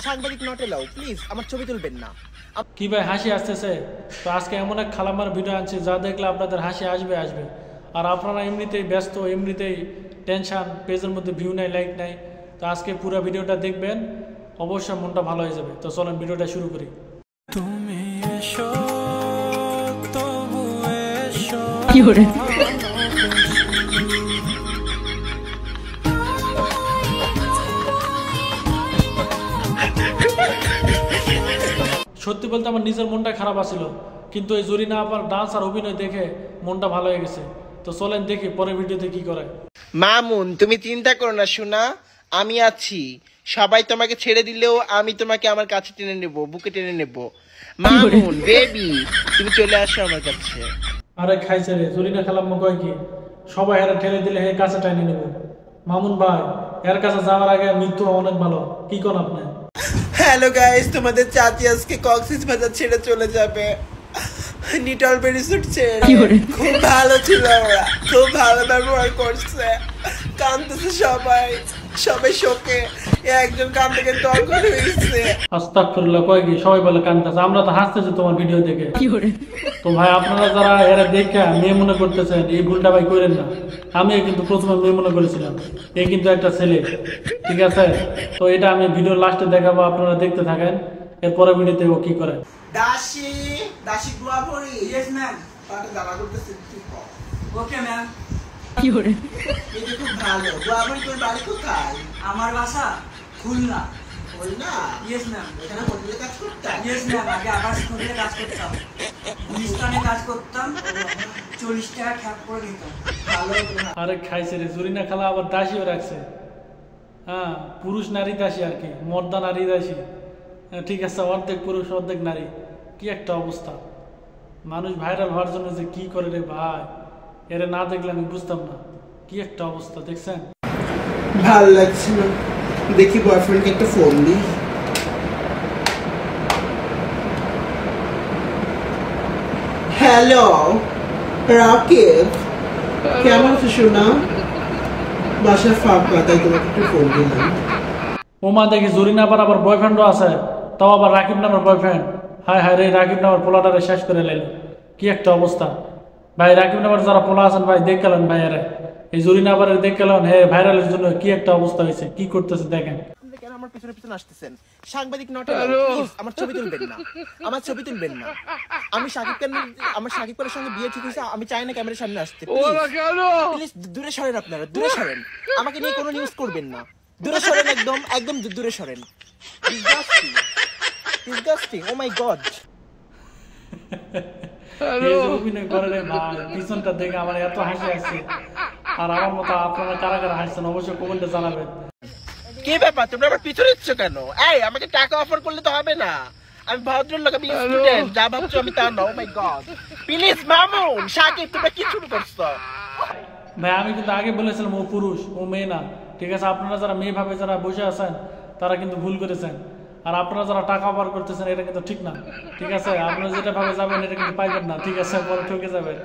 সাংবাদিক not allow, please আমার ছবি তুলবেন না। কি ভাই হাসি আসতেছে? তো আজকে এমন এক খালামার ভিডিও আনছি যা দেখলে আপনাদের হাসি আসবে। আর আপনারা এমনিতেই ব্যস্ত, এমনিতেই টেনশন, পেজের মধ্যে ভিউ নাই, লাইক নাই। তো আজকে পুরো ভিডিওটা দেখবেন, অবশ্যই মনটা ভালো হয়ে যাবে। তো চলেন ভিডিওটা শুরু করি। তুমি এসো, তবু এসো। কি করে সত্যি বলতে আমার নিজের মনটা খারাপ আছিল, কিন্তু এই জরিনা আপার ডান্স আর অভিনয় দেখে মনটা ভালো হয়ে গেছে। তো চলেন দেখি পরের ভিডিওতে কি করে। মামুন, তুমি চিন্তা করো না সোনা, আমি আছি। সবাই তোমাকে ছেড়ে দিলেও আমি তোমাকে আমার কাছে টেনে নেব, বুকে টেনে নেব। মামুন বেবি, তুমি চলে আসো আমার কাছে। আরে খাইছে রে, জরিনা খালাম্মা কয় কি সবাই হেরা ঠেলে দিলে হে কাছে টাইনে নেব। মামুন ভাই, এর কাছে যাওয়ার আগে মৃত্যু অনেক ভালো, কি কোন আপনি? হ্যালো গাইস, তোমাদের চাচি আজকে কক্সবাজার ছেড়ে চলে যাবে, নিটল বেরিসুট ছেড়ে। খুব ভালো ছিল, ওরা খুব ভালো ব্যবহার করছে। কাঁদতেছে সবাই, সবাই শোকে। একজন কাঁদতে কিন্তু অজ্ঞান হয়ে গেছে। আস্তাগফিরুল্লাহ, কয় কি সবাই বলে কাঁদতেছে, আমরা তো হাসতেছি তোমার ভিডিও দেখে। তো ভাই আপনারা যারা এরা দেখে মেয়ে মনে করতেছেন, এই ভুলটা ভাই করেন না। আমি কিন্তু প্রথমে মেয়ে মনে করেছিলাম, এই কিন্তু একটা ছেলে, ঠিক আছে? তো এটা আমি ভিডিও লাস্টে দেখাবো, আপনারা দেখতে থাকেন। এরপরে ভিডিওতে ও কি করে। দাসী দাসী দোয়া পড়ি। Yes ma'am. পাটা দাবা করতেছে। Okay ma'am. কি করে এটা খুব ভালো। দোয়া পড়ি, তোর বাড়ি কোথায়? আমার বাসা খুলনা। খুলনা? Yes ma'am. এখানে হোটেলে কাজ করতাম? ইয়েস ম্যাম, আগে আকাশ হোটেলে কাজ করতাম, গুলিস্তানে কাজ করতাম, 40 টাকা খ্যাপ করে দিতাম। ভালো। আরে খাইছে রে, জরিনা খালা আবার দাসীও রাখছে। হ্যাঁ, পুরুষ নারী দাসী আর কি, মর্দা নারী দাসী। ঠিক আছে, অর্ধেক পুরুষ অর্ধেক নারী। কি একটা অবস্থা! মানুষ ভাইরাল হওয়ার জন্য যে কি করে রে ভাই, এরে না দেখলে আমি বুঝতাম না। কি একটা অবস্থা দেখছেন? ভালো লাগছে না, দেখি বয়ফ্রেন্ডকে একটা ফোন দিই। হ্যালো রাকিব, কেমন আছো সোনা? বাসা ফাঁকা, তাই তোমাকে একটু ফোন দিলাম। ওমা, দেখি জরিনা আবার বয়ফ্রেন্ডও আছে, তাও আবার রাকিব নামের বয়ফ্রেন্ড। হায় হায় রে, রাকিব নামের পোলাটারে শেষ করে লাইল। কি একটা অবস্থা ভাই! রাকিব নামের যারা পোলা আছেন ভাই, দেখ গেলেন ভাই, আরে এই জরিনা আবার দেখ গেলেন। হ্যাঁ, ভাইরালের জন্য কি একটা অবস্থা হয়েছে, কি করতেছে দেখেন। কেন আমার পিছনে পিছনে আসতেছেন? সাংবাদিক নট এলাও, প্লিজ আমার ছবি তুলবেন না, আমার ছবি তুলবেন না। আমি আমার শাকিব খানের সঙ্গে বিয়ে ঠিক হয়েছে, আমি চাই না ক্যামেরার সামনে আসতে। প্লিজ দূরে সরেন, আপনারা দূরে সরেন। আমাকে নিয়ে কোনো নিউজ করবেন না, দূরে সরেন, একদম একদম দূরে সরেন। ডিসগাস্টিং, ও মাই গড। অভিনয় করে রে ভাই, পিছনটা দেখে আমার এত হাসি আসছে। আর আমার মতো আপনারা কারা কারা হাসছেন অবশ্যই কমেন্টে জানাবেন। কি ব্যাপার, তোমরা আমার পিছনে দিচ্ছ কেন? এই, আমাকে টাকা অফার করলে তো হবে না। আমি ভদ্রলোক, আমি স্টুডেন্ট, যা ভাবছো আমি তা না। ও মাই গড, প্লিজ মামুন, শাকিব, তোমরা কি শুরু করছো? ভাই আমি কিন্তু আগে বলেছিলাম ও পুরুষ, ও মেয়ে না, ঠিক আছে? আপনারা যারা মেয়ে ভাবে যারা বসে আছেন, তারা কিন্তু ভুল করেছেন। আর আপনারা যারা টাকা অফার করতেছেন, এটা কিন্তু ঠিক না, ঠিক আছে? আপনারা যেটা ভাবে যাবেন এটা কিন্তু পাইবেন না, ঠিক আছে? পরে ঠকে যাবেন।